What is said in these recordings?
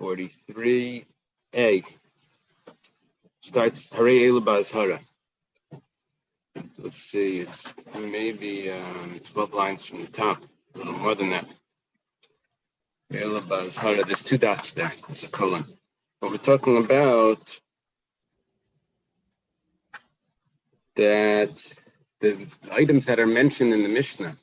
43a. Starts Harei Elu Ba'azhara. Let's see, it's maybe 12 lines from the top, a little more than that. Elu Ba'azhara, there's 2 dots there, there's a colon. What we're talking about, that the items that are mentioned in the Mishnah,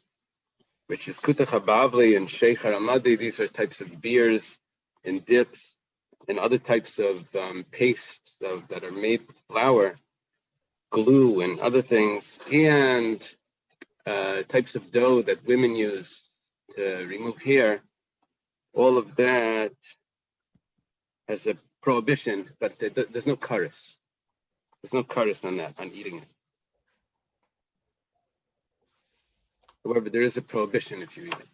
which is Kutach HaBavli and Sheikh HaRamadi, these are types of beers and dips and other types of pastes that are made with flour, glue and other things, and types of dough that women use to remove hair. All of that has a prohibition, but there's no kares. There's no kares on that, on eating it. However, there is a prohibition if you eat it.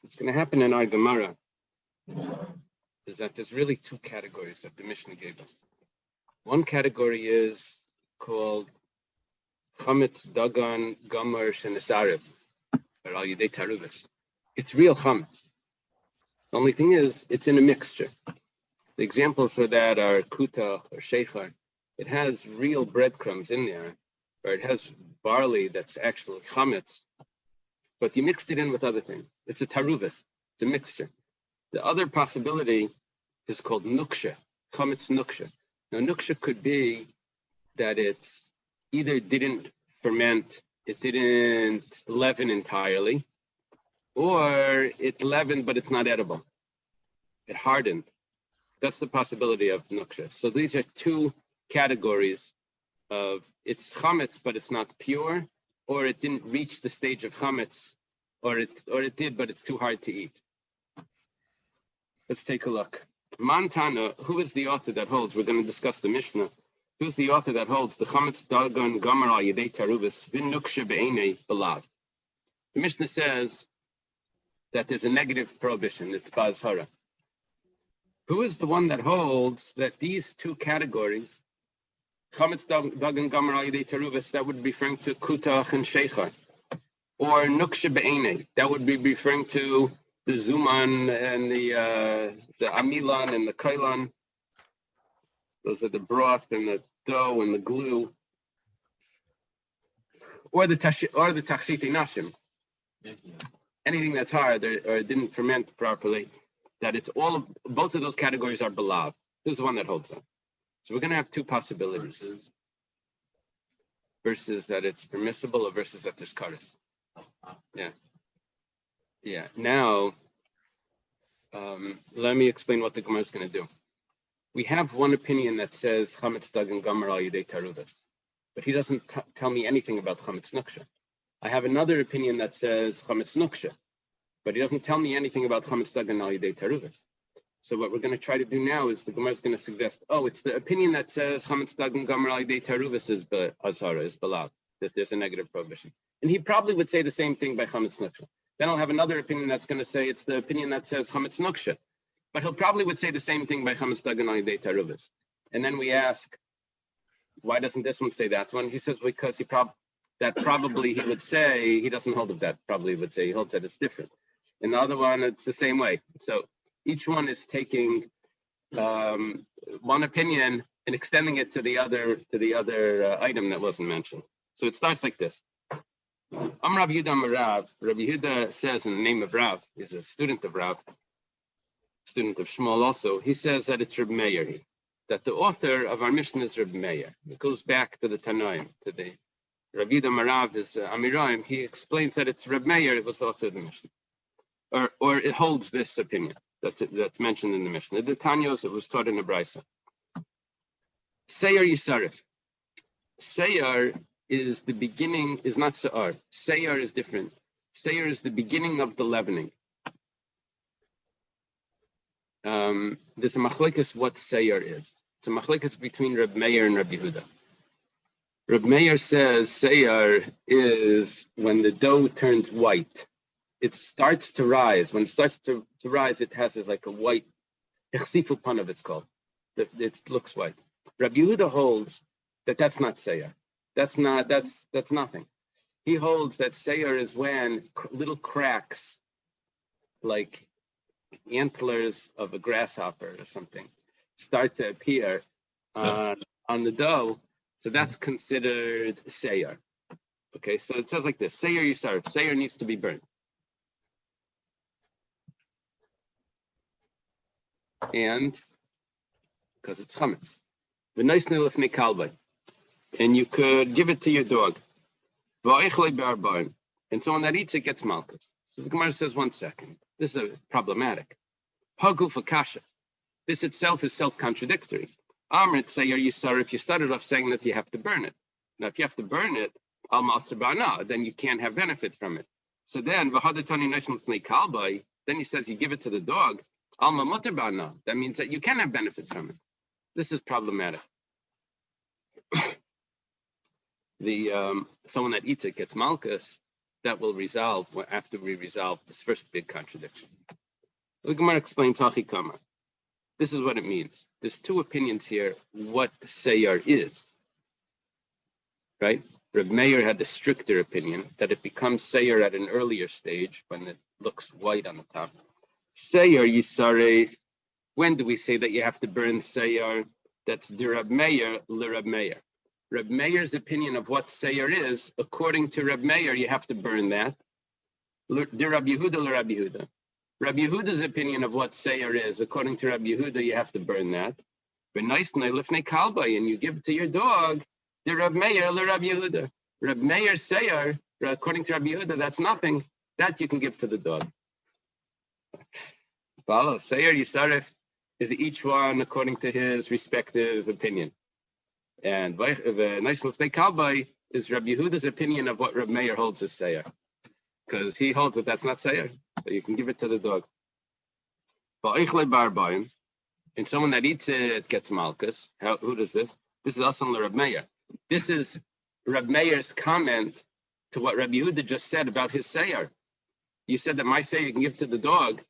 What's going to happen in our Gemara is that there's really 2 categories that the Mishnah gave us. One category is called chametz dagan gamar shenesarev, or al yedei taruvas. It's real chametz. The only thing is, it's in a mixture. The examples for that are kuta or sheikhar. It has real breadcrumbs in there, or it has barley that's actually chametz, but you mixed it in with other things. It's a taruvas. It's a mixture. The other possibility is called nuksha, chametz nuksha. Now, nuksha could be that it's either didn't ferment, it didn't leaven entirely, or it leavened, but it's not edible. It hardened. That's the possibility of nuksha. So these are 2 categories of it's chametz, but it's not pure, or it didn't reach the stage of chametz, or it did, but it's too hard to eat. Let's take a look. Mantana, who is the author that holds? We're going to discuss the Mishnah. Who's the author that holds the chametz dagan gamar al yedei taruvas v'in nuksha be'enei belav? The Mishnah says that there's a negative prohibition. It's ba'azhara. Who is the one that holds that these 2 categories, chametz dagan gamar al yedei taruvas, that would be referring to kutach and sheikhar, or nuksha be'enei, that would be referring to the zuman and the amilan and the kailan. Those are the broth and the dough and the glue, or the tachshiti nashim. Anything that's hard or didn't ferment properly, that it's both of those categories are belav. Who's the one that holds that? So we're going to have 2 possibilities. Versus that it's permissible, or versus that there's kares. Yeah. Now, let me explain what the Gemara is going to do. We have one opinion that says chametz dagan gamar al yedei taruvas, but he doesn't tell me anything about chametz nuksha. I have another opinion that says chametz nuksha, but he doesn't tell me anything about chametz dagan al yedei taruvas. So what we're going to try to do now is the Gemara is going to suggest, it's the opinion that says chametz dagan gamar al yedei taruvas is azhara, is belav, that there's a negative prohibition. And he probably would say the same thing by chametz nuksha. Then I'll have another opinion that's going to say it's the opinion that says chametz nuksha, but he'll probably would say the same thing by chametz dagan al yedei taruvas. And then we ask, why doesn't this one say that one? He says because probably he would say he doesn't hold of that. Probably would say he holds that it's different. And the other one, it's the same way. So each one is taking one opinion and extending it to the other item that wasn't mentioned. So it starts like this. Rav Yehuda Rav. Rabbi Yehuda says in the name of Rav, he's a student of Rav, student of Shmuel also. He says that it's Reb Meir, that the author of our Mishnah is Reb Meir. It goes back to the Tanoim, to the Rav Yehuda Rav is Amiraim. He explains that it's Reb Meir, it was the author of the Mishnah, or it holds this opinion that's mentioned in the Mishnah. The Tanyos, it was taught in the Brisa. Seyar Yisarif. Seyar is the beginning, is not Sa'ar. Seyar is different. Seyar is the beginning of the leavening. There's a machlekes what Seyar is. It's a machlekes between Reb Meir and Reb Yehuda. Reb Meir says Seyar is when the dough turns white. It starts to rise. When it starts to rise, it has like a white, ichsifu panav it's called. It looks white. Reb Yehuda holds that that's not Seyar. That's nothing. He holds that Seyar is when little cracks, like antlers of a grasshopper or something start to appear on the dough, so that's considered seir. Okay, so it says like this: seir yisaref. Seir needs to be burned, and because it's chametz. V'noisnei lifnei kalbai, and you could give it to your dog. V'oichlei be'arbaim, and someone that eats it gets malchus. So the Gemara says, 1 second, this is problematic. Hagufa kasha. This itself is self-contradictory. Amrit seir yisaref. If you started off saying that you have to burn it, now if you have to burn it, al ma'aser ba'ana, then you can't have benefit from it. So then v'hadatani noisnei lifnei kalbai. Then he says you give it to the dog. Al ma'muter ba'ana. That means that you can have benefit from it. This is problematic. Someone that eats it gets malchus. That will resolve after we resolve this first big contradiction. The Gemara explains hachikama. This is what it means. There's two opinions here what seir is. Right? Reb Meir had the stricter opinion that it becomes seir at an earlier stage when it looks white on the top. Seir yisaref. When do we say that you have to burn seir? That's de Reb Meir le Reb Meir. Reb Meir's opinion of what seir is, according to Reb Meir, you have to burn that. De Reb Yehuda le Reb Yehuda. Reb Yehuda's opinion of what seir is, according to Reb Yehuda, you have to burn that. V'noisnei lifnei kalbai, and you give it to your dog. De Reb Meir le Reb Yehuda. Reb Meir's seir, according to Reb Yehuda, that's nothing. That you can give to the dog. Follow. Seir yisaref is each one according to his respective opinion. And the nice lifnei kalbai is Reb Yehuda's opinion of what Reb Meir holds as seir, because he holds that that's not seir, so you can give it to the dog. And someone that eats it gets malchus. Who does this? This is also Reb Meir. This is Reb Meir's comment to what Reb Yehuda just said about his seir. You said that my seir you can give to the dog.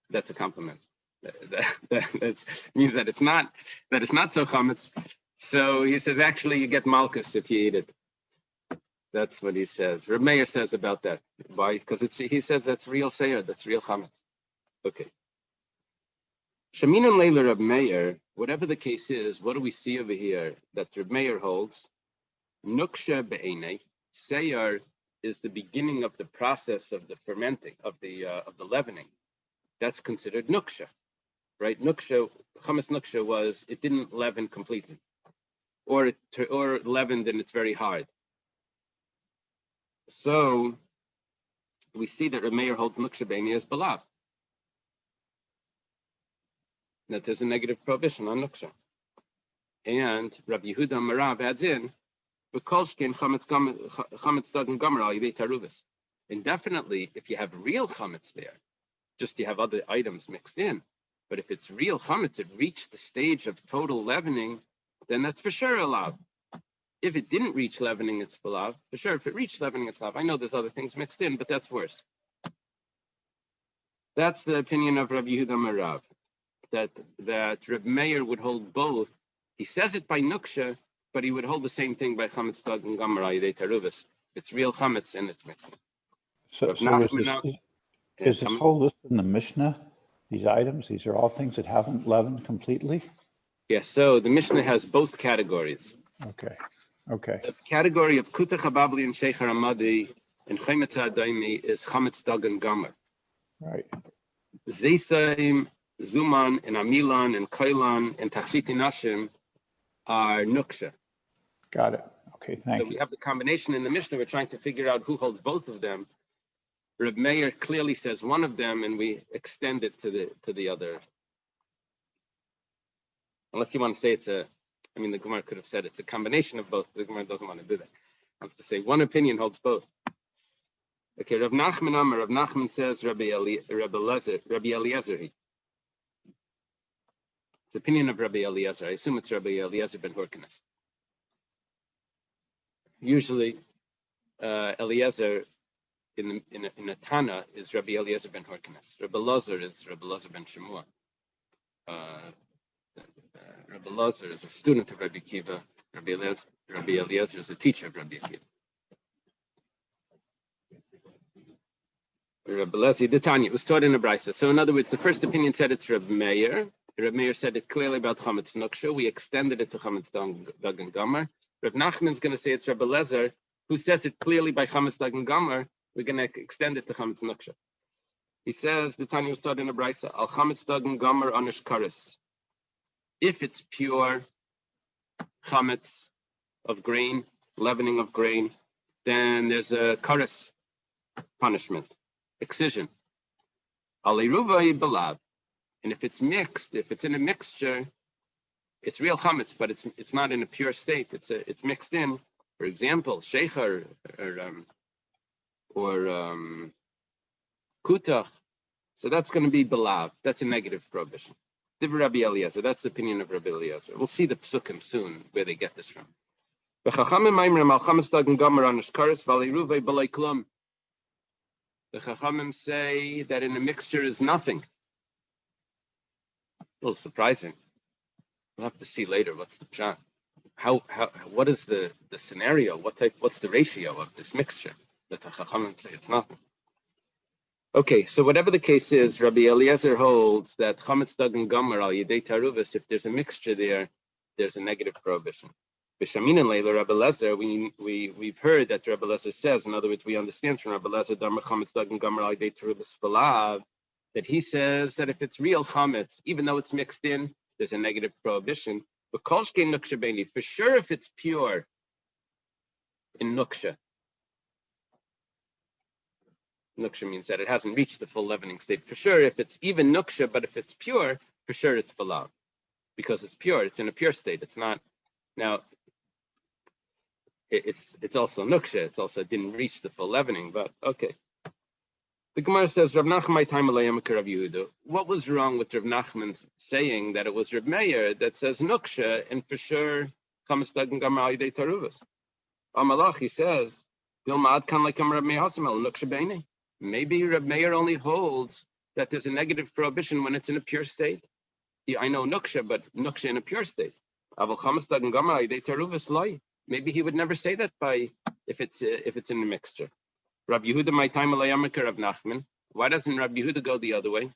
That's a compliment. That means that it's not so chametz. So he says, actually, you get malchus if you eat it. That's what he says. Reb Meir says about that. Why? Because he says that's real seir, that's real chametz. Okay. Shaminun leila Reb Meir, whatever the case is, what do we see over here that Reb Meir holds? Nuksha be'enei, seir is the beginning of the process of the fermenting, of the leavening. That's considered nuksha, right? Nuksha, chametz nuksha was, it didn't leaven completely. Or leavened and it's very hard. So we see that Reb Meir holds nuksha be'enei as balav. That there's a negative prohibition on nuksha. And Rabbi Yehuda Marav adds in, and definitely, if you have real chametz there, just you have other items mixed in. But if it's real chametz, it reached the stage of total leavening, then that's for sure allowed. If it didn't reach leavening, it's allowed. For sure, if it reached leavening, it's allowed. I know there's other things mixed in, but that's worse. That's the opinion of Rabbi Yehuda Marav, that Reb Meir would hold both. He says it by nuksha, but he would hold the same thing by chametz dag and gamara yidei taruvas. It's real chametz and it's mixing. So is this whole list in the Mishnah? These items, these are all things that haven't leavened completely? Yes, so the Mishnah has both categories. Okay. The category of Kutach Hababli and Sheikh Haramadi and Chametz Adaimi is chametz dag and gamar. Right. Zeisaim, Zuman, and Amilan, and Kailan, and Tachshiti Nashim are nuksha. Got it. Okay, thank you. We have the combination in the Mishnah. We're trying to figure out who holds both of them. Reb Meir clearly says one of them, and we extend it to the other. Unless you want to say the Gemara could have said it's a combination of both. The Gemara doesn't want to do that. It wants to say one opinion holds both. Okay, Rav Nachman Amar. Rav Nachman says Rabbi Eliezer. It's the opinion of Rabbi Eliezer. I assume it's Rabbi Eliezer ben Horkenes. Usually, Eliezer in a Tana is Rabbi Eliezer ben Horkenes. Rabbi Elazar is Rabbi Elazar ben Shemua. Rabbi Elazar is a student of Rabbi Akiva. Rabbi Eliezer is a teacher of Rabbi Akiva. Rabbi Lezi, the Tanya, it was taught in a brisa. So in other words, the first opinion said it's Rabbi Meir. Rabbi Meir said it clearly about chametz nuksha. We extended it to chametz dag and gomer. Rabbi Nachman's going to say it's Rabbi Lezer, who says it clearly by chametz dag and gomer. We're going to extend it to chametz nuksha. He says the Tanya was taught in a brisa. Al chametz dag and gomer anish karis. If it's pure chametz of grain, leavening of grain, then there's a karis punishment, excision. Aliruvai belav. And if it's mixed, if it's in a mixture, it's real chametz, but it's not in a pure state. It's mixed in. For example, sheicher or kutach. So that's going to be belav. That's a negative prohibition. Divrei Rabbi Eliezer. That's the opinion of Rabbi Eliezer. We'll see the psukim soon where they get this from. The Chachamim say that in a mixture is nothing. A little surprising. We'll have to see later what's the pshat. What is the scenario? What's the ratio of this mixture that the Chachamim say it's nothing? Okay, so whatever the case is, Rabbi Eliezer holds that chametz dag and gomer al yedei taruvas, if there's a mixture there, there's a negative prohibition. B'shamin and Leila, Rabbi Eliezer, we've heard that Rabbi Eliezer says, in other words, we understand from Rabbi Eliezer, Damar chametz dag and gomer al yedei taruvas belav, that he says that if it's real chametz, even though it's mixed in, there's a negative prohibition. But kolshkein nuksha beini, for sure, if it's pure in nuksha. Nuksha means that it hasn't reached the full leavening state. For sure, if it's even nuksha, but if it's pure, for sure it's belav. Because it's pure, it's in a pure state. It's not, now, it's also nuksha, it's also didn't reach the full leavening, but okay. The Gemara says, Rav Nachman time Rav Yehuda. What was wrong with Rav Nachman saying that it was Rav Meir that says nuksha, and for sure, chametz dag and gomer al yedei taruvas? Amalach, he says, Dilmad kan like Rav Meir hasamel nuksha beini. Maybe Reb Meir only holds that there's a negative prohibition when it's in a pure state. Yeah, I know nuksha, but nuksha in a pure state. Maybe he would never say that by if it's in a mixture. Rabbi Yehuda, my time Rav Nachman. Why doesn't Rabbi Yehuda go the other way?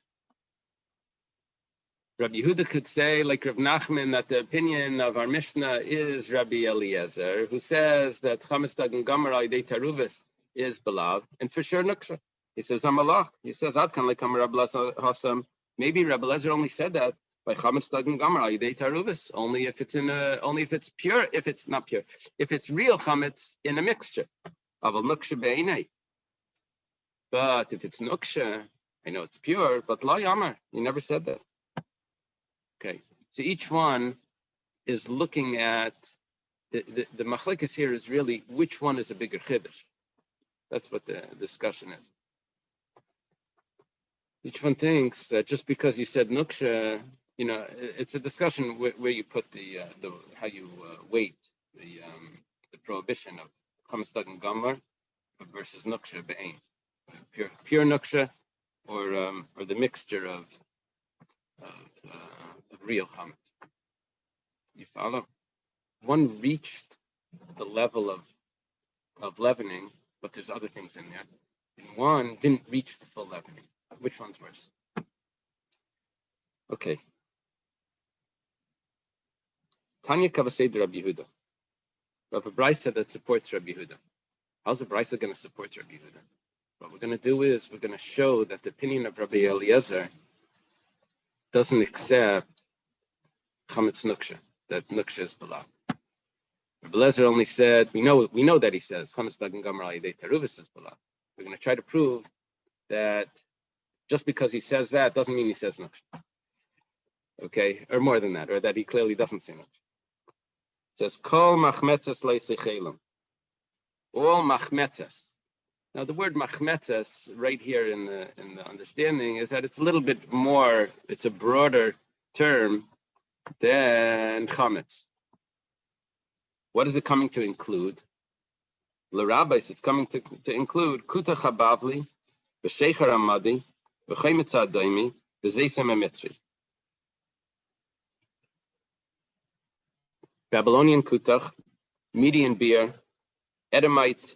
Rabbi Yehuda could say, like Rav Nachman, that the opinion of our Mishnah is Rabbi Eliezer, who says that chametz dag and gomer al yedei taruvas is belav, and for sure nuksha. He says, Amalach. He says, Adkan lekam Rabbi Hasam. Maybe Rabbi Lezer only said that by chametz dag and gomer al yedei taruvas, only if it's pure, if it's not pure, if it's real chametz in a mixture. Aval nuksha be'inei. But if it's nuksha, I know it's pure, but la yamar. You never said that. Okay. So each one is looking at the machlekes here is really which one is a bigger chiddush. That's what the discussion is. Each one thinks that just because you said nuksha, it's a discussion where you put the how you weight the prohibition of chametz dag and gomer versus nuksha be'ein, pure nuksha, or the mixture of real chametz. You follow? One reached the level of leavening, but there's other things in there. And one didn't reach the full leavening. Which one's worse? Okay. Tanya Kavased Rabbi Yehuda. We have a brisa that supports Rabbi Yehuda. How's the brisa going to support Rabbi Yehuda? What we're going to do is we're going to show that the opinion of Rabbi Eliezer doesn't accept chametz nuksha, that nuksha is belav. Rabbi Eliezer only said, we know that he says chametz dag and gomer al yedei taruvas is belav. We're going to try to prove that just because he says that doesn't mean he says nuksha. Okay, or more than that, or that he clearly doesn't say nuksha. It says kol machmetzes leisichelim. All machmetzes. Now the word machmetzes right here in the understanding is that it's a little bit more. It's a broader term than chametz. What is it coming to include? L'rabbis, it's coming to include kuta chabavli, b'sheichar amadi, b'chaymetz adaimi, b'zeisem emitzri. Babylonian kutach, Median beer, Edomite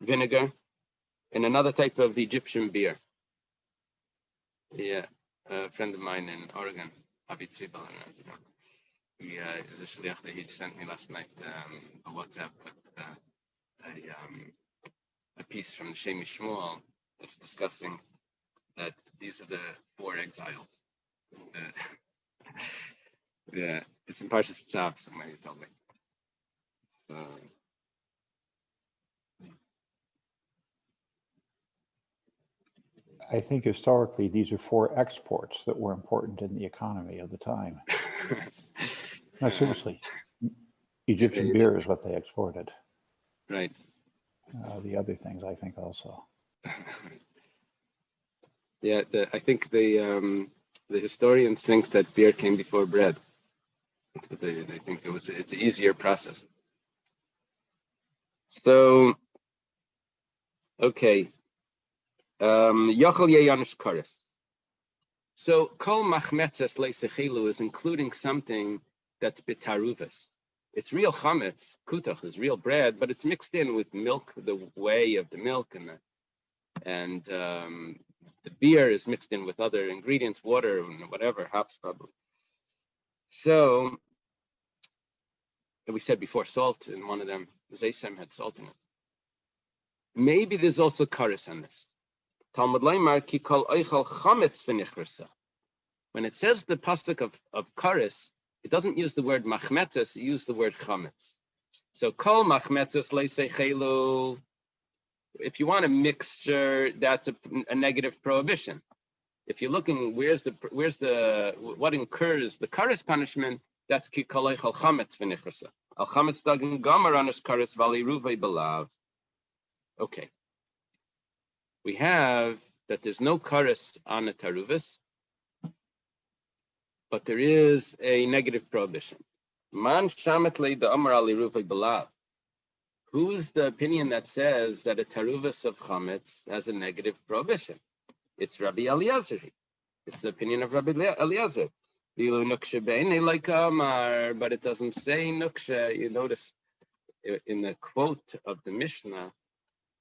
vinegar, and another type of Egyptian beer. Yeah, a friend of mine in Oregon, Avi Tzibel, he is a shliach that he sent me last night a WhatsApp a piece from the Shemi Shmuel that's discussing that these are the 4 exiles. Yeah, it's in Parshas Tzav, somebody told me. So. I think historically these are 4 exports that were important in the economy of the time. No, seriously. Egyptian beer is what they exported. Right. The other things, I think, also. Yeah, I think the historians think that beer came before bread. So they think it's an easier process. So, okay. Yochel Yeyanish Karis. So kol machmetzes leisechilu is including something that's bitaruvas. It's real chametz, kutach is real bread, but it's mixed in with milk, the whey of the milk, and the beer is mixed in with other ingredients, water and whatever, hops probably. So, and we said before, salt in one of them, Zaysem had salt in it. Maybe there's also karis on this. Talmud Leimar ki kol oichal chametz v'nichrasa. When it says the pasuk of karis, it doesn't use the word machmetzes, it uses the word chametz. So kol machmetzes leisechelu. If you want a mixture, that's a negative prohibition. If you're looking what incurs the karis punishment, that's ki kol oichal chametz v'nichrasa. Al chametz dagin gomer anas karis vali ruvei belav. Okay. We have that there's no karis on the taruvis, but there is a negative prohibition. Man shametle the amar ali ruvei belav. Who's the opinion that says that a taruvis of chametz has a negative prohibition? It's Rabbi Eliezer. It's the opinion of Rabbi Eliezer. But it doesn't say nuksha. You notice in the quote of the Mishnah,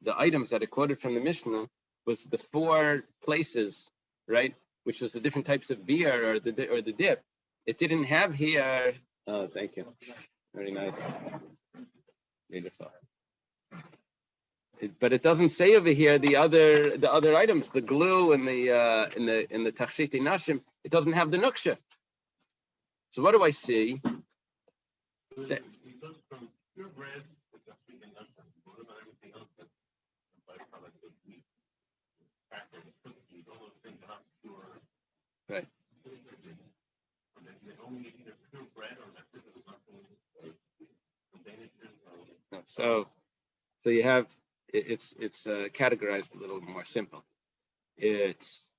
the items that it quoted from the Mishnah was the 4 places, right? Which was the different types of beer or the dip. It didn't have here. Oh, thank you. Very nice. Beautiful. But it doesn't say over here the other items, the glue and the tachshiti nashim. It doesn't have the nuksha. So what do I see? Right. So you have it's categorized a little more simple. It's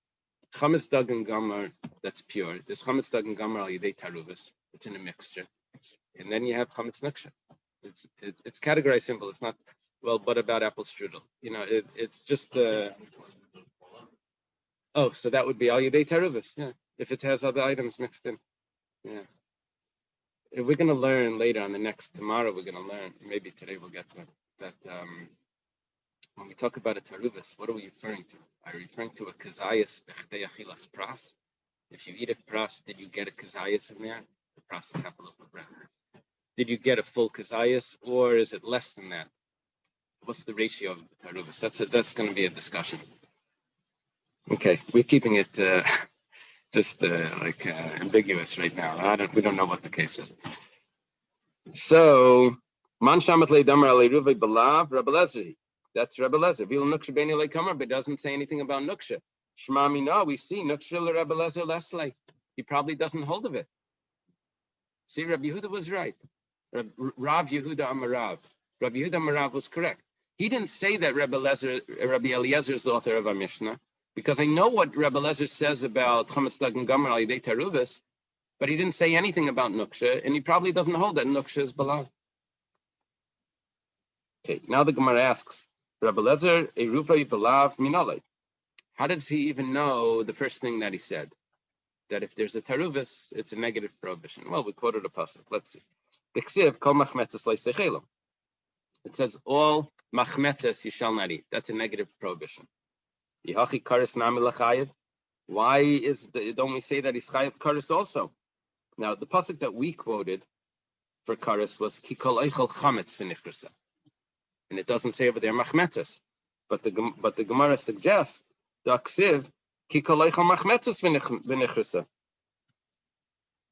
chametz dag and gamar, that's pure. There's chametz dag and gamar al yidei taruvas. It's in a mixture, and then you have chametz nuksha. It's categorized simple. It's not well. What about apple strudel? It's just oh, so that would be al yidei taruvas. Yeah, if it has other items mixed in. Yeah. We're going to learn later on tomorrow we're going to learn, maybe today we'll get to it, that when we talk about a taruvas, what are we referring to? Are we referring to a kazayas b'chdei achilas pras? If you eat a pras, did you get a kazayas in there? The pras is half a loaf of bread. Did you get a full kazayas, or is it less than that? What's the ratio of the taruvas? That's going to be a discussion. Okay, we're keeping it just ambiguous right now. We don't know what the case is. So, man shamat le'damar alei ruvei belav Rabbi Eliezer. That's Rabbi Eliezer. Vil nuksha b'nei le'kamar, but it doesn't say anything about nuksha. Shema mina, we see nuksha Rabbi Eliezer leslie. He probably doesn't hold of it. See, Rabbi Yehuda was right. Rav Yehuda Amarav. Rabbi Yehuda Amarav was correct. He didn't say that Rabbi Eliezer is the author of our Mishnah, because I know what Rabbi Eliezer says about chametz dag and gamar al yidei taruvas, but he didn't say anything about nuksha, and he probably doesn't hold that nuksha is belav. Okay, now the Gemara asks, Rabbi Eliezer, eruvei belav minalei. How does he even know the first thing that he said? That if there's a taruvas, it's a negative prohibition. Well, we quoted a pasuk. Let's see. It says all machmetzes you shall not eat. That's a negative prohibition. Yihachi kares nami lachayev. Why don't we say that he's chayev kares also? Now, the pasuk that we quoted for kares was kikol eichel chametz v'nichrasa. And it doesn't say over there machmetzes. But the Gemara suggests the aksiv kikol eichel machmetzes v'nichrasa.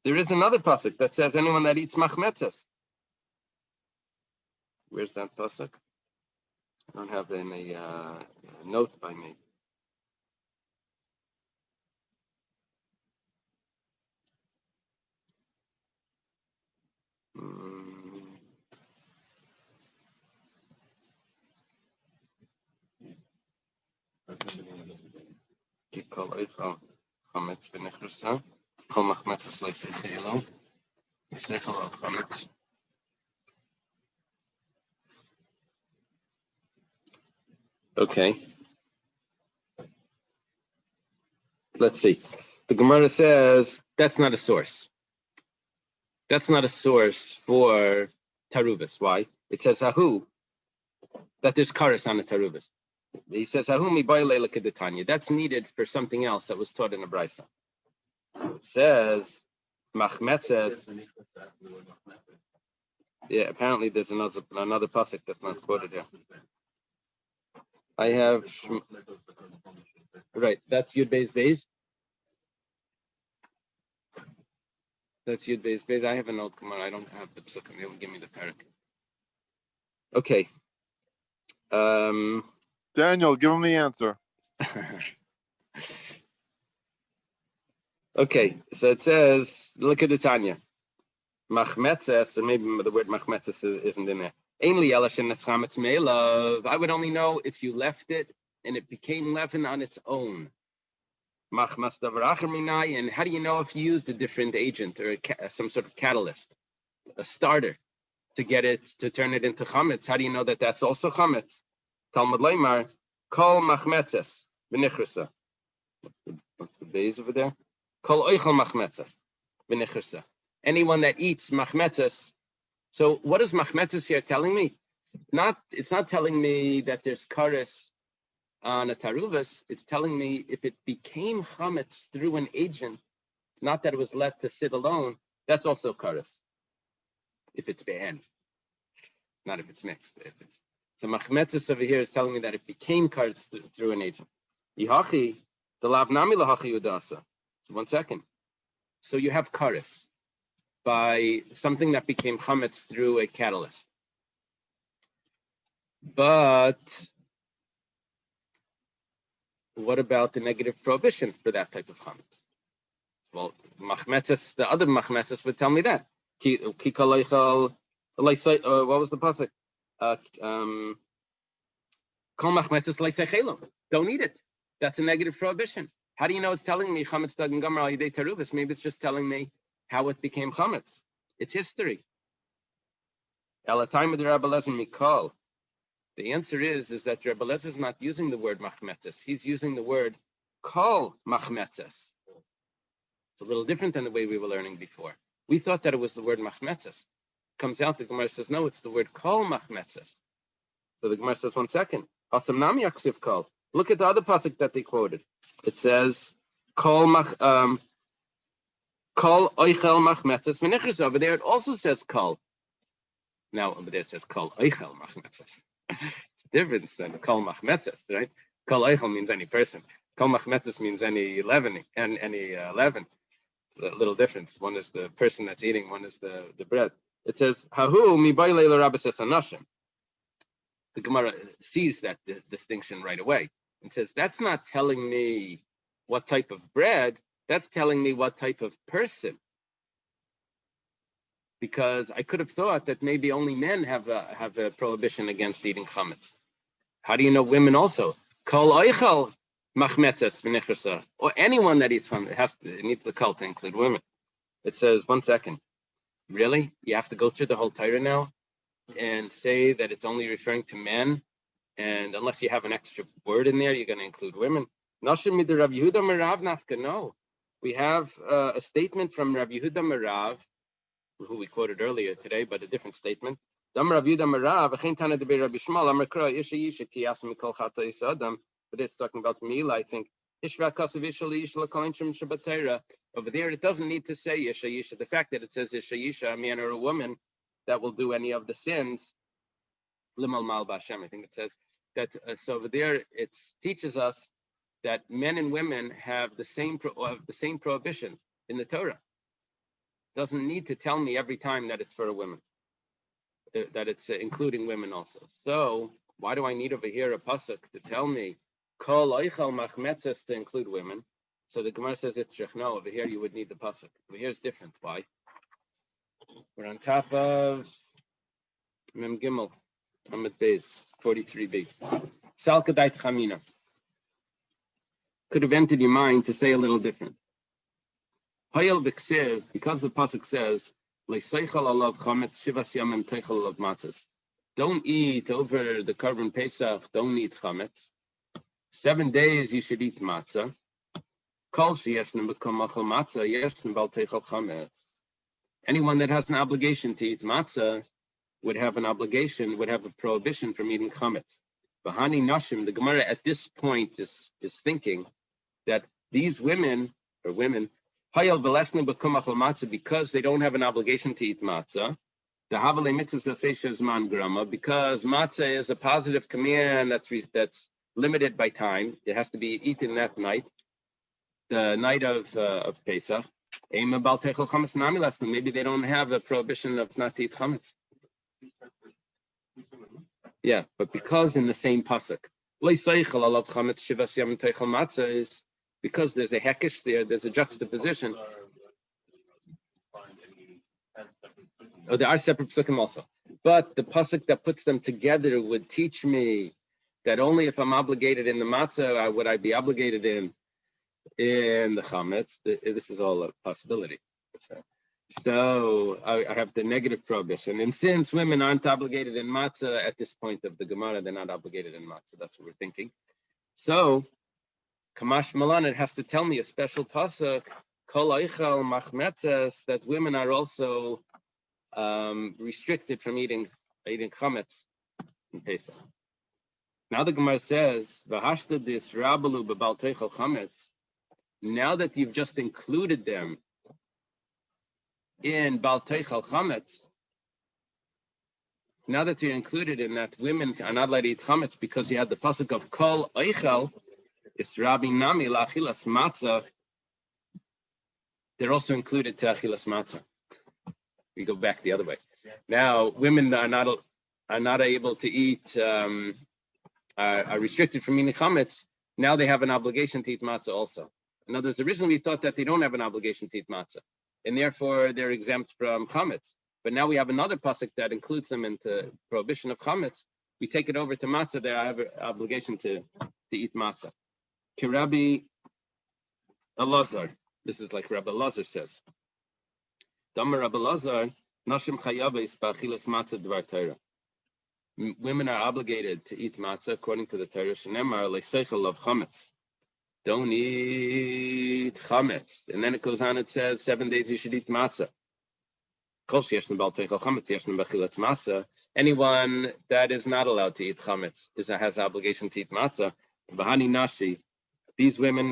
There is another pasuk that says anyone that eats machmetzes. Where's that pasuk? I don't have any note by me. Okay. Let's see. The Gemara says that's not a source. That's not a source for tarubas. Why? It says hahu, that there's kares on the tarubas. He says hahu mi ba'ilei lekadetanya. That's needed for something else that was taught in the brisa. It says machmetzes. Yeah, apparently there's another pasuk that's not quoted here. I have right. That's Yud Beis Beis. That's Yud Beis Beis. I have a note. Come on, I don't have the psukim. He'll give me the parak. Okay. Daniel, give him the answer. Okay, so it says, look at the Tanya. Machmetzes, or maybe the word machmetzes isn't in there. I would only know if you left it and it became leaven on its own. And how do you know if you used a different agent or some sort of catalyst, a starter, to get it, to turn it into chametz? How do you know that that's also chametz? Talmud Leimar, kol machmetzes v'nichrasa. What's the base over there? Kol oichel machmetzes v'nichrasa. Anyone that eats machmetzes. So what is machmetzes here telling me? It's not telling me that there's kares on a taruvas. It's telling me if it became chametz through an agent, not that it was let to sit alone, that's also kares. If it's be'en, not if it's mixed. So machmetzes over here is telling me that it became kares through an agent. Yihachi, the lav nami lahachi udasa. So 1 second. So you have kares by something that became chametz through a catalyst. But what about the negative prohibition for that type of chametz? Well, machmetzes, the other machmetzes would tell me that. What was the pasuk? Kol machmetzes leisechelo. Don't eat it. That's a negative prohibition. How do you know it's telling me chametz dagan gamar al yidei tarubas? Maybe it's just telling me how it became chametz. It's history. Elatayim de Rabbi Lezer mikol. The answer is that Rabbi Lezer is not using the word machmetzes. He's using the word kol machmetzes. It's a little different than the way we were learning before. We thought that it was the word machmetzes. Comes out, the Gemara says, no, it's the word kol machmetzes. So the Gemara says, 1 second. Hasam nami yaksiv kol. Look at the other pasuk that they quoted. It says, kol oichel machmetzes v'nichras. Over there, it also says kol. Now, over there, it says kol oichel machmetzes. It's a difference than kol machmetzes, right? Kol oichel means any person. Kol machmetzes means any leaven. It's a little difference. One is the person that's eating, one is the bread. It says, hahu mi bailei l'rabbases anashim. The Gemara sees that distinction right away and says, that's not telling me what type of bread, that's telling me what type of person. Because I could have thought that maybe only men have a prohibition against eating chametz. How do you know women also? Kol oichel machmetzes v'nichrasa. Or anyone that eats chametz, it needs the kol to include women. It says, 1 second. Really? You have to go through the whole Torah now and say that it's only referring to men, and unless you have an extra word in there, you're going to include women. No. We have a statement from Rabbi Yehuda Merav, who we quoted earlier today, but a different statement. But it's talking about Mila, I think. Over there, it doesn't need to say Isha Yisha. The fact that it says Isha Yisha, a man or a woman that will do any of the sins, Limal Mal Bashem, I think it says that. So over there, it teaches us that men and women have the same prohibitions in the Torah. Doesn't need to tell me every time that it's for a woman, that it's including women also. So why do I need over here a pasuk to tell me Kol Oichel Machmetzes to include women? So the Gemara says it's no. Over here you would need the pasuk. Over here is different. Why? We're on top of Mem Gimel, Amid Beis, 43b. Salkadait Chamina. Could have entered your mind to say a little different. Hayel B'Ksiv, because the pasuk says, Le'seichel alav chametz shivas yamim teichel alav matzos. Don't eat over the Korban Pesach. Don't eat chametz. 7 days you should eat matzah. Anyone that has an obligation to eat matzah would have a prohibition from eating chametz. Bahani Nashim, the Gemara at this point is thinking that these women, because they don't have an obligation to eat matzah, because matzah is a positive command that's limited by time. It has to be eaten that night. The night of Pesach, maybe they don't have a prohibition of not to eat chametz. Yeah, but because in the same pasuk, is because there's a hekesh there's a juxtaposition. Oh, there are separate psukim also, but the pasuk that puts them together would teach me that only if I'm obligated in the matzah would I be obligated in the chametz. This is all a possibility. So I have the negative prohibition. And since women aren't obligated in matzah at this point of the Gemara, they're not obligated in matzah. That's what we're thinking. So, Kamash Malan, it has to tell me a special pasuk, Kol Oichel Machmetzes, that women are also restricted from eating chametz in Pesach. Now the Gemara says, V'hashta dis rabalu b'bal teichel chametz. Now that you've just included them in Bal Teichel Chametz, now that you're included in that women are not allowed to eat chametz because you had the pasuk of Kol Oichel, it's Rabbi Nami La'achilas Matzah. They're also included to Achilas Matzah. We go back the other way. Now women are not able to eat, are restricted from eating chametz. Now they have an obligation to eat matzah also. In other words, originally we thought that they don't have an obligation to eat matzah, and therefore they're exempt from chametz. But now we have another pasuk that includes them into prohibition of chametz. We take it over to matzah. They have an obligation to eat matzah. Kirabi Elazar. This is like Rabbi Elazar says. Damar Rabbi Elazar, Nashim chayaves ba'achilas matzah dvar Torah. Women are obligated to eat matzah according to the Torah. Shenemar le'seichel of chametz. Don't eat chametz. And then it goes on, it says 7 days you should eat matzah. Anyone that is not allowed to eat chametz has obligation to eat matzah. Bahani nashi. These women,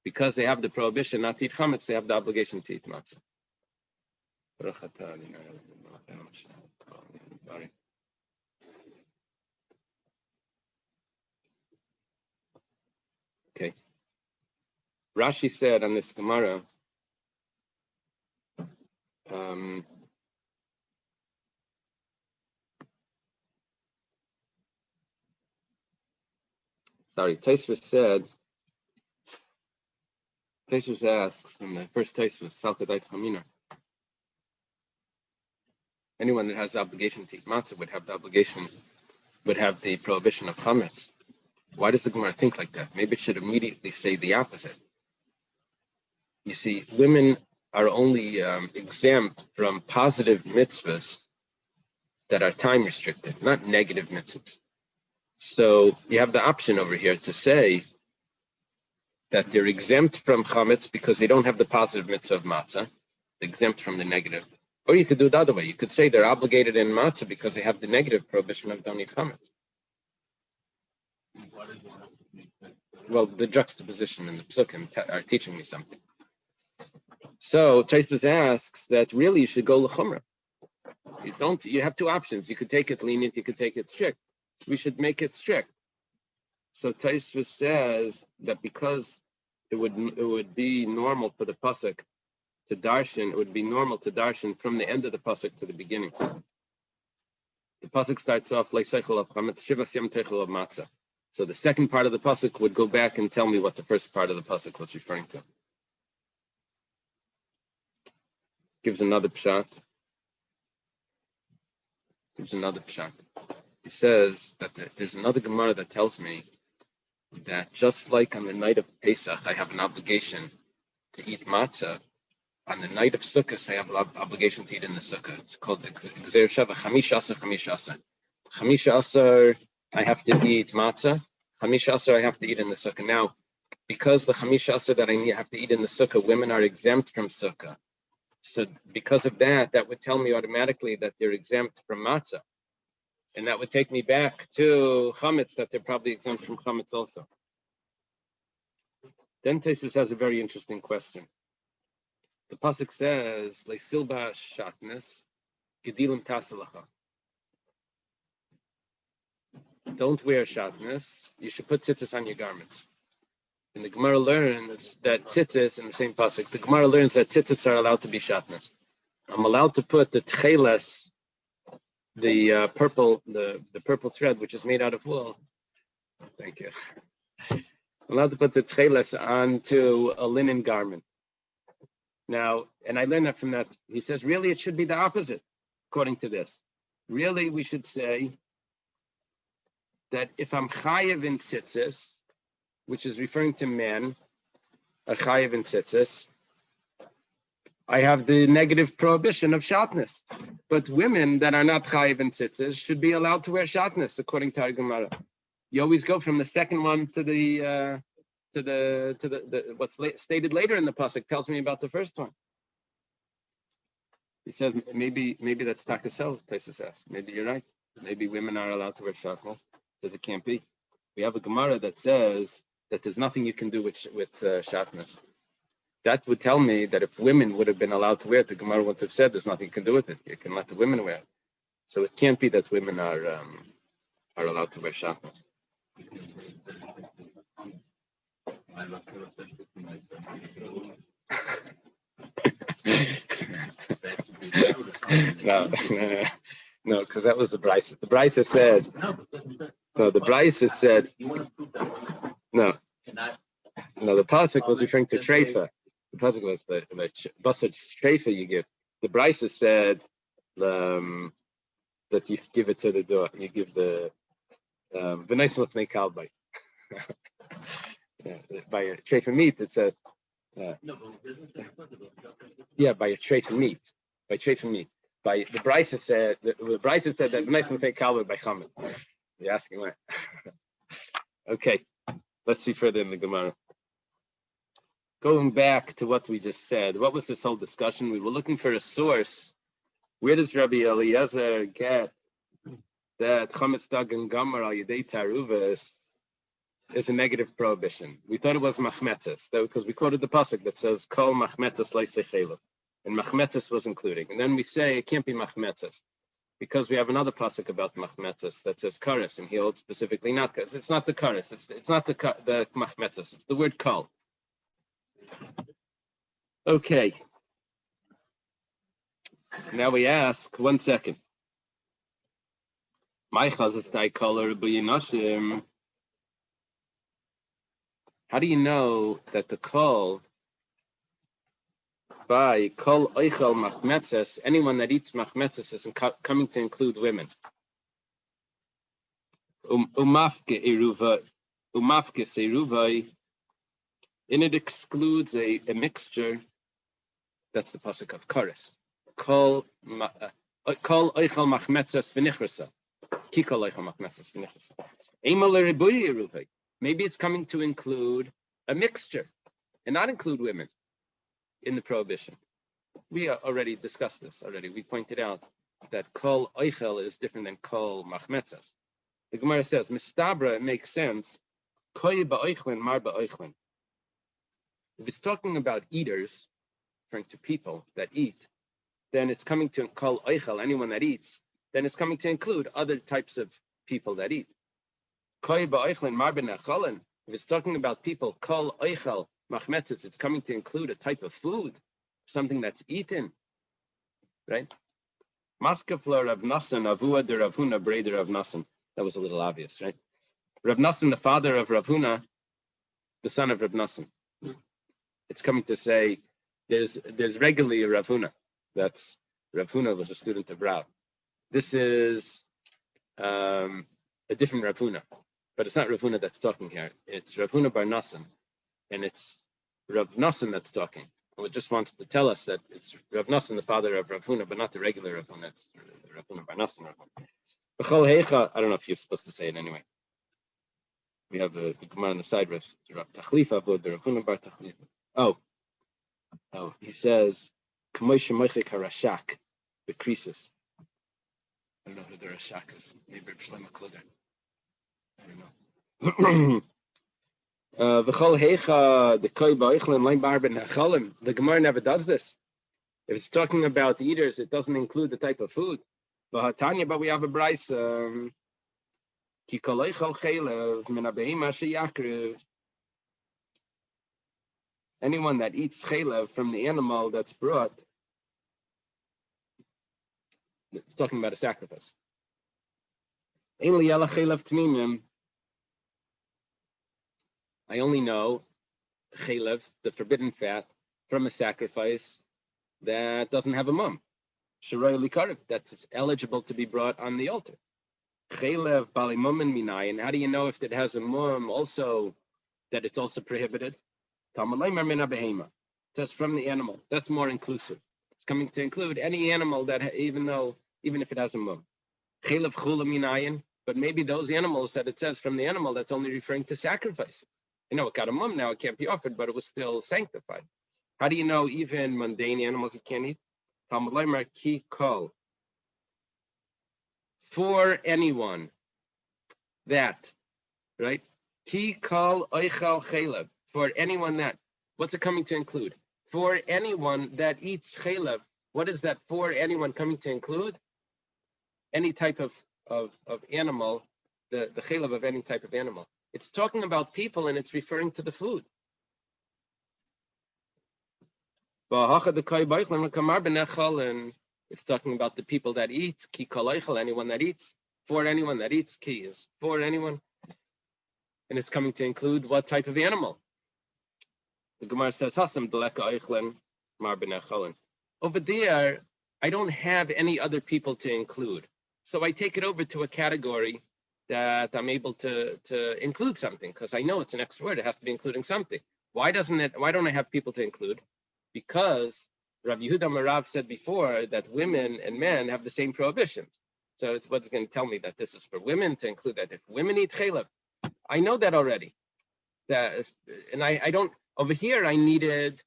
because they have the prohibition not to eat chametz, they have the obligation to eat matzah. Okay. Rashi said on this Gemara, Tosfos asks in the first Tosfos, Salkadait Chamina, anyone that has the obligation to eat matzah would have the prohibition of chametz. Why does the Gemara think like that? Maybe it should immediately say the opposite. You see, women are only exempt from positive mitzvahs that are time restricted, not negative mitzvahs. So you have the option over here to say that they're exempt from chametz because they don't have the positive mitzvah of matzah, exempt from the negative. Or you could do it the other way. You could say they're obligated in matzah because they have the negative prohibition of don't eat chametz. Well, the juxtaposition in the psukim are teaching me something. So Tosfos asks that really you should go l'chumrah. You have two options. You could take it lenient, you could take it strict. We should make it strict. So Tosfos says that because it would be normal for the pasuk to darshan, it would be normal to darshan from the end of the pasuk to the beginning. The pasuk starts off leiseichel of chametz shivas yom techel of matzah. So the second part of the pasuk would go back and tell me what the first part of the pasuk was referring to. Gives another pshat. He says that there's another Gemara that tells me that just like on the night of Pesach, I have an obligation to eat matzah, on the night of Sukkot, I have an obligation to eat in the Sukkah. It's called the Gzeir Shava, Chamish Asar. Chamish Asar, I have to eat matzah. Chamish Asar, I have to eat in the Sukkah. Now, because the Chamish Asar that I have to eat in the Sukkah, women are exempt from Sukkah. So because of that, that would tell me automatically that they're exempt from matzah. And that would take me back to chametz, that they're probably exempt from chametz also. Then Tosfos has a very interesting question. The pasuk says, "Leisilba shatnes, gedilim tasalacha." Don't wear shatnes. You should put tzitzis on your garments. And the Gemara learns that tzitzis in the same pasuk. The Gemara learns that tzitzis are allowed to be shatnes. I'm allowed to put the tcheles, the purple thread, which is made out of wool. Thank you. I'm allowed to put the tcheles onto a linen garment. Now, and I learned that from that. He says, really, it should be the opposite, according to this. Really, we should say that if I'm chayev in tzitzis, which is referring to men, a chayev in tzitzis, I have the negative prohibition of shatnez. But women that are not chayev in tzitzis should be allowed to wear shatnez, according to our Gemara. You always go from the second one to the what's stated later in the pasuk tells me about the first one. He says maybe that's takasel. Tosfos says maybe you're right. Maybe women are allowed to wear shatnez. Says it can't be. We have a Gemara that says that there's nothing you can do with shatnez. That would tell me that if women would have been allowed to wear it, the Gemara would have said there's nothing you can do with it. You can let the women wear it. So it can't be that women are allowed to wear shatnez. No, because that was the Brisa. The Brisa says, the pasuk was referring to treifa. The pasuk was the basar treifa you give. The Brisa said that you give it to the door. You give the v'nais l'fnei kalbai. By a treifa meat, it said. By a treifa meat. By treifa meat. By the Brisa said that v'nais l'fnei kalbai by chametz. You're asking why? Okay, let's see further in the Gemara. Going back to what we just said, what was this whole discussion? We were looking for a source. Where does Rabbi Eliezer get that chametz dag and gamar al yedei taruvas is a negative prohibition? We thought it was machmetzes, because we quoted the pasuk that says kol machmetzes leisechelu, and machmetzes was including. And then we say it can't be machmetzes because we have another pasuk about machmetzes that says kares, and he holds specifically not kares. It's not the kares. It's not the machmetzes. It's the word kol. Okay. Now we ask, 1 second. My chazas tai kolor b'yinashim. How do you know that the kol by kol oichel machmetzes, anyone that eats machmetzes is coming to include women? Umafke seruvai, and it excludes a mixture. That's the pasuk of kares. Kol oichel machmetzes v'nichrasa. Ki kol oichel machmetzes v'nichrasa. Eimal l'ribuyi eruvai. Maybe it's coming to include a mixture and not include women in the prohibition. We already discussed this already. We pointed out that kol oichel is different than kol machmetzas. The Gemara says, mistabra, it makes sense, koi ba'oichlin, mar ba'oichlin. If it's talking about eaters, referring to people that eat, then it's coming to kol oichel, anyone that eats, then it's coming to include other types of people that eat. Koi ba'oichlin, mar b'necholin. If it's talking about people, kol oichel, machmetzas, it's coming to include a type of food, something that's eaten, right? Maskefla Rav Nassan, Avua de Rav Huna, Breder Rav Nassan. That was a little obvious, right? Rav Nassan, the father of Rav Huna, the son of Rav Nassan. It's coming to say there's regularly a Rav Huna. That's Rav Huna was a student of Rav. This is a different Rav Huna, but it's not Rav Huna that's talking here. It's Rav Huna bar Nassan, and it's Rav Nassan that's talking. It just wants to tell us that it's Rav Nassan, the father of Rav Huna, but not the regular Rav Huna. It's Rav Huna bar Nassan. B'chol heicha, I don't know if you're supposed to say it anyway. We have the Gemara on the side, Rav Tachlifa, Rav Huna bar Tachlifa. Oh, he says, K'moishe moichek harashak, the krisis. I don't know who the Rashak is. Maybe Reb Shlomo Kluger. I don't know. V'chol heicha, the koi ba'oichlin, lein bar b'nechalim. The Gemara never does this. If it's talking about eaters, it doesn't include the type of food. V'hatanya, but we have a brayse. Ki kol oichel chelev min habehima sheyakriv. Anyone that eats chelev from the animal that's brought, it's talking about a sacrifice. Ein li yala chelev tmimim. I only know chelev, the forbidden fat, from a sacrifice that doesn't have a mum. Sharoi likarev, that's eligible to be brought on the altar. Chelev bali mumin minayin. How do you know if it has a mum also, that it's also prohibited? It says from the animal. That's more inclusive. It's coming to include any animal that, even if it has a mum. Chelev chula minayin, but maybe those animals that it says from the animal, that's only referring to sacrifices. You know, it got a mum now, it can't be offered, but it was still sanctified. How do you know even mundane animals you can't eat? Ki kol. For anyone that, right? Ki kol oichal chelev. For anyone that. What's it coming to include? For anyone that eats chelev. What is that for anyone coming to include? Any type of animal, the chelev of any type of animal. It's talking about people and it's referring to the food. And it's talking about the people that eat. Ki kol oichel, anyone that eats. For anyone that eats. Ki is for anyone. And it's coming to include what type of animal. The Gemara says, Hasam deleka oichlen mar b'necholin. Over there, I don't have any other people to include. So I take it over to a category that I'm able to include something, because I know it's an extra word. It has to be including something. Why don't I have people to include? Because Rav Yehuda Marav said before that women and men have the same prohibitions. So it's what's going to tell me that this is for women to include that. If women eat chelev, I know that already. And I don't, over here I needed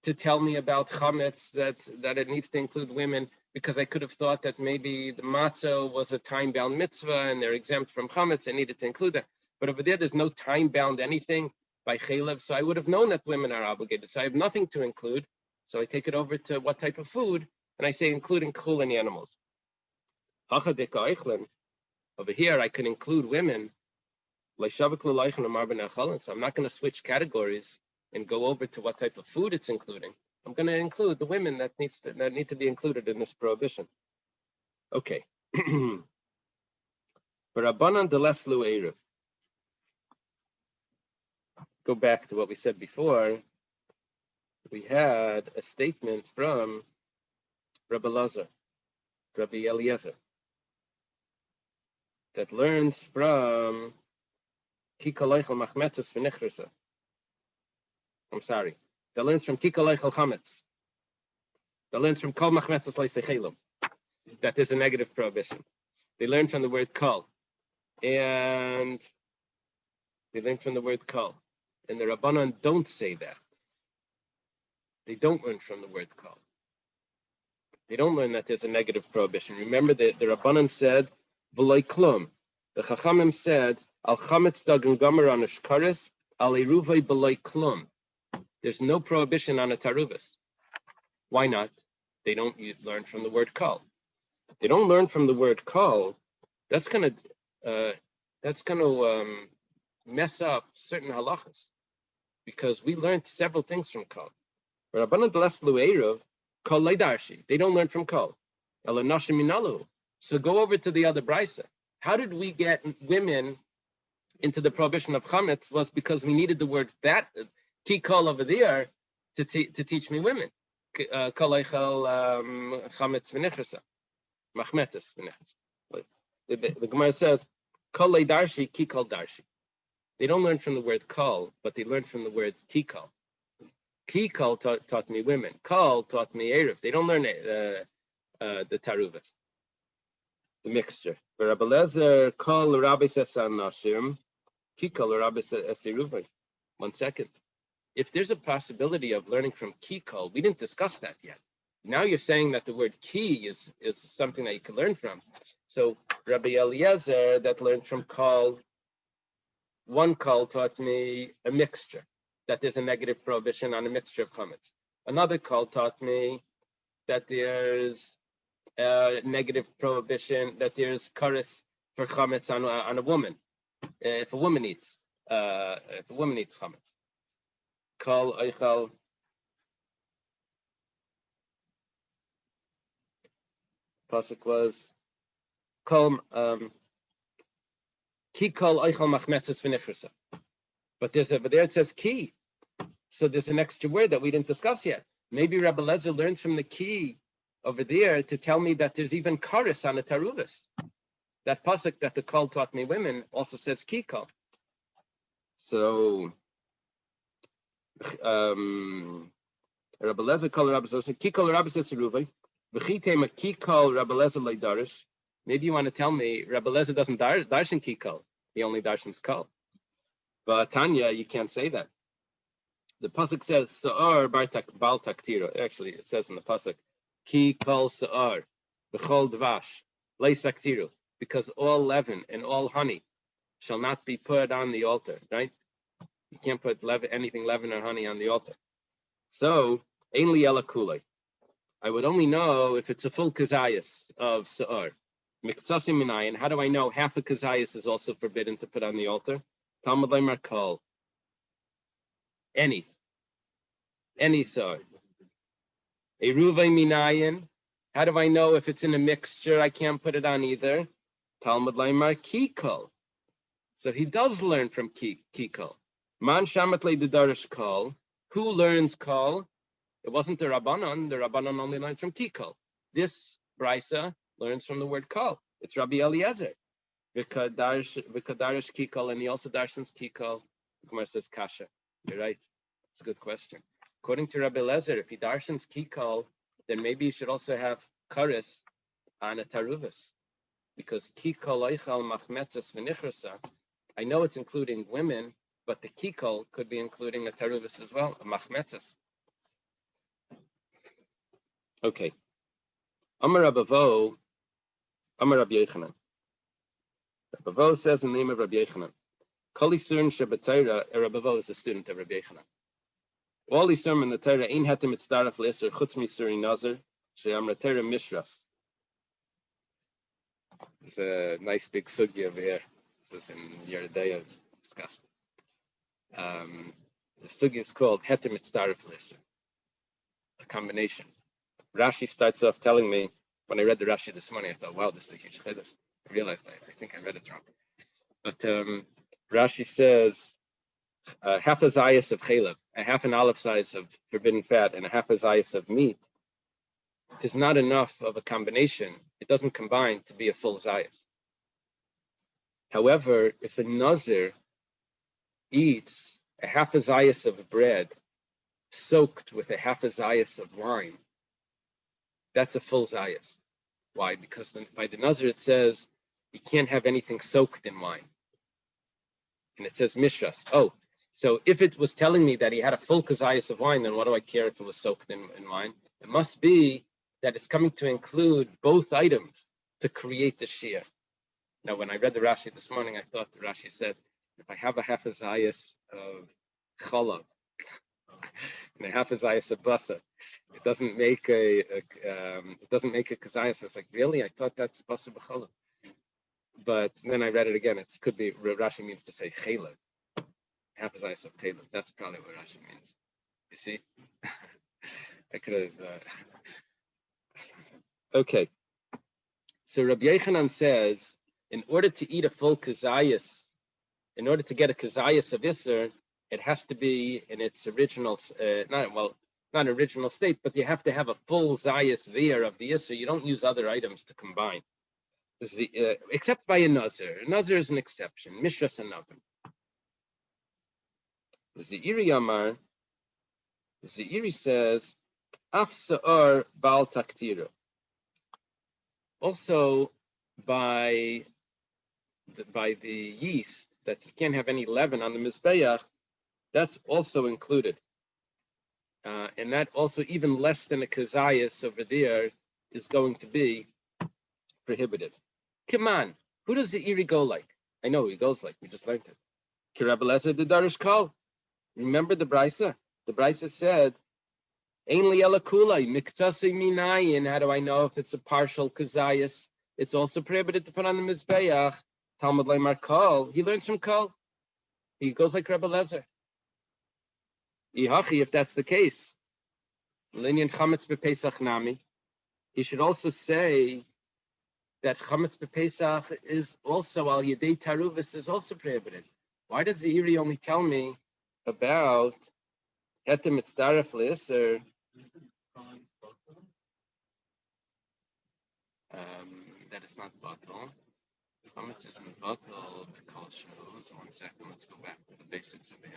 to tell me about chametz, that it needs to include women, because I could have thought that maybe the matzah was a time-bound mitzvah and they're exempt from chametz. I needed to include that. But over there, there's no time-bound anything by chelev, so I would have known that women are obligated. So I have nothing to include. So I take it over to what type of food, and I say including chulin animals. Over here, I can include women. So I'm not going to switch categories and go over to what type of food it's including. I'm going to include the women that need to be included in this prohibition. Okay. Go back to what we said before. We had a statement from Rabbi Eliezer, that learns from I'm sorry. That learns from Kikoleichel Chametz. That learns from Kol Machmetzes Leisechelum. That is a negative prohibition. They learn from the word Kol. And they learn from the word Kol. And the Rabbanan don't say that. They don't learn from the word Kol. They don't learn that there's a negative prohibition. Remember that the Rabbanan said, "V'loy klum." The Chachamim said, "Al chametz dagan gomer on a shkaris, al eruvay b'loy klum." There's no prohibition on a taruvas. Why not? They don't learn from the word kol. They don't learn from the word kol. That's gonna mess up certain halachas, because we learned several things from kol. Rabbanan bless lu'eruv kol leidarshi. They don't learn from kol. Elanashim minalu. So go over to the other brisa. How did we get women into the prohibition of chametz? Was because we needed the word that ki kol over there to teach me women. Kol eichel chametz v'nichrasa, machmetzes v'nichrasa. The Gemara says kol leidarshi ki kol darshi. They don't learn from the word kol, but they learn from the word ki kol. Ki kol taught me women. Kol taught me eruv. They don't learn the taruvas, the mixture. Rabbi Lezer kol rabbi says nashim, ki kol rabbi says eruvay. 1 second. If there's a possibility of learning from ki kol, we didn't discuss that yet. Now you're saying that the word ki is something that you can learn from. So Rabbi Eliezer that learned from kol, one kol taught me a mixture, that there's a negative prohibition on a mixture of chametz. Another kol taught me that there's a negative prohibition, that there's kares for chametz on a woman, if a woman eats chametz. Kol eichel pasuk was kol ki kol eichel machmetzes v'nichrasa. But there it says ki. So there's an extra word that we didn't discuss yet. Maybe Rabbi Lezer learns from the ki over there to tell me that there's even kares on the taruvas. That pasuk that the kol taught me women also says ki kol. So Rabbi Lezer kol Rabbi says ki kol Rabbi says eruvay. V'chitema ki kol Rabbi Lezer leidarish. Maybe you want to tell me Rabbi Lezer doesn't darshan ki kol. He only darshans kol. But Tanya, you can't say that. The pasuk says Sa'ar bal taktiro. Actually, it says in the pasuk ki kol Sa'ar b'chol dvash lei saktiru, because all leaven and all honey shall not be put on the altar. Right? You can't put anything leaven or honey on the altar. So ein li ela kulei. I would only know if it's a full kazayas of Sa'ar. Miksasim minayin. How do I know half a kazayas is also forbidden to put on the altar? Talmud Leimer kol. Any Sa'ar. Eruvay minayin. How do I know if it's in a mixture? I can't put it on either. Talmud Leimer ki kol. So he does learn from ki kol. Man shamat leidarish kol. Who learns kol? It wasn't the Rabbanon. The Rabbanon only learned from ki kol. This brisa learns from the word kol. It's Rabbi Eliezer. V'kadarish ki kol, and he also darshans ki kol. The Gemara says kasha. You're right. It's a good question. According to Rabbi Eliezer, if he darshans ki kol, then maybe you should also have kares on a taruvas, because ki kol eichal machmetzes v'nichrasa. I know it's including women, but the ki kol could be including a taruvas as well, a machmetzes. Okay. Amar Rabavo, Amar Rabbi Yechanan. Rabavo says in the name of Rabbi Yechanan, Kol Yisurin Shabbatayra, Rabavo is a student of Rabbi Yechanan. All Yisurim in the Torah, Ein Hatem Mitzdaraf Leser, Chutz Misuri Nazar, Sheyam Torah Mishras. It's a nice big sugi over here. This is in Yeridea, it's discussed. The sugi is called Hatem Mitzdaraf Leser, a combination. Rashi starts off telling me, when I read the Rashi this morning, I thought, wow, this is a huge chiddush. I realized I think I read it wrong. But Rashi says, half a zayas of chalev, a half an olive size of forbidden fat, and a half a zayas of meat is not enough of a combination. It doesn't combine to be a full zayas. However, if a nazir eats a half a zayas of bread soaked with a half a zayas of wine, that's a full zayas. Why? Because by the nazir it says you can't have anything soaked in wine. And it says mishras. Oh, so if it was telling me that he had a full kazayas of wine, then what do I care if it was soaked in wine? It must be that it's coming to include both items to create the shear. Now, when I read the Rashi this morning, I thought the Rashi said, if I have a half a zayas of cholav and a half a zayas of basa, it doesn't make a kazayas. I was like, really? I thought that's basa b'cholav. But then I read it again. It could be Rashi means to say chelav, half a zayas of chelav. That's probably what Rashi means. You see, I could have. Okay. So Rabbi Yechanan says, in order to eat a full kazayas, in order to get a kazayas of Isser, it has to be in its original, not original state, but you have to have a full zayas there of the Isser. You don't use other items to combine. This is except by a nazir. A nazir is an exception. Mishras and Navim. The Iri Amar, the Iri says, Af Sa'ar Bal Taktiro. Also, by the yeast, that you can't have any leaven on the Mizbeach, that's also included. And that also, even less than a kazayas over there, is going to be prohibited. Come on, who does the Iri go like? I know he goes like, we just learned it. Kirabelezer the Darish Kol. Remember the Brisa? The Brisa said, Ein li ela kulai, miktasi minayin. How do I know if it's a partial kazayas? It's also prohibited to put on the Mizbeach. Talmud Leimar Kol. He learns from Kol. He goes like Rebbe Lezer. Ihachi, if that's the case. Linyan chametz bepesach nami. He should also say that chametz bepesach is also al yedei taruvis is also prohibited. Why does the Iri only tell me about hetem mitzdaref le'isr? That it's not batal. Chametz isn't batal. The kol shows. 1 second. Let's go back to the basics of it.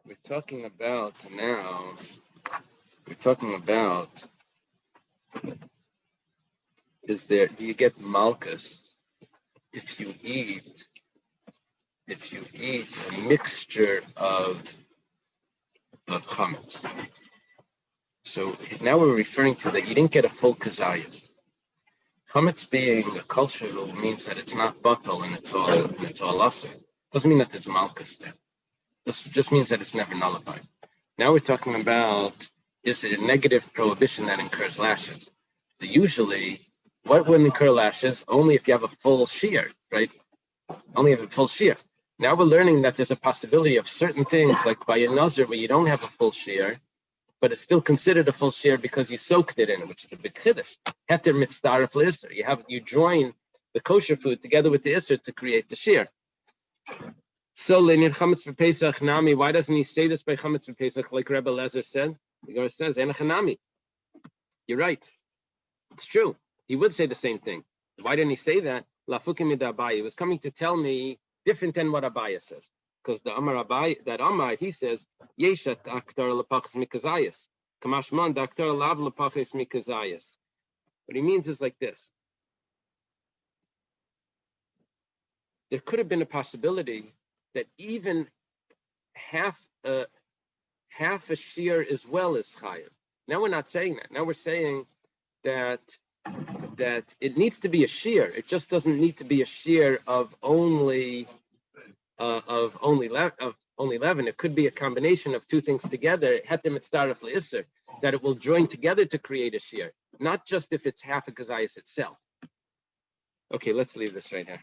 We're talking about now. We're talking about. Do you get malchus if you eat a mixture of chametz? So now we're referring to that you didn't get a full kazayas. Chametz being a culture means that it's not batal and it's all asa. Doesn't mean that there's malchus there. This just means that it's never nullified. Now we're talking about, is it a negative prohibition that incurs lashes? So usually, what would incur lashes? Only if you have a full shear, right? Only if a full shear. Now we're learning that there's a possibility of certain things, like by a nazir where you don't have a full shear, but it's still considered a full shear because you soaked it in it, which is a big chiddush. Heter mitzdaref le'isr. You join the kosher food together with the isr to create the shear. So le'nir chametz b'pesach nami. Why doesn't he say this by chametz b'pesach like Rebbe Lezer said? The Gemara says enachanami. You're right. It's true. He would say the same thing. Why didn't he say that? Lafukim id Abaye. He was coming to tell me different than what Abaye says. Because the Amar Abaye, that Amar, he says, Yeshat aktar lepachas mikazayas. Kamashman daktar lav lepachas mikazayas. What he means is like this. There could have been a possibility that even half a shear as well is chayav. Now we're not saying that. Now we're saying that it needs to be a shear. It just doesn't need to be a shear of only leaven. It could be a combination of two things together. That it will join together to create a shear, not just if it's half a kazayas itself. Okay, let's leave this right here.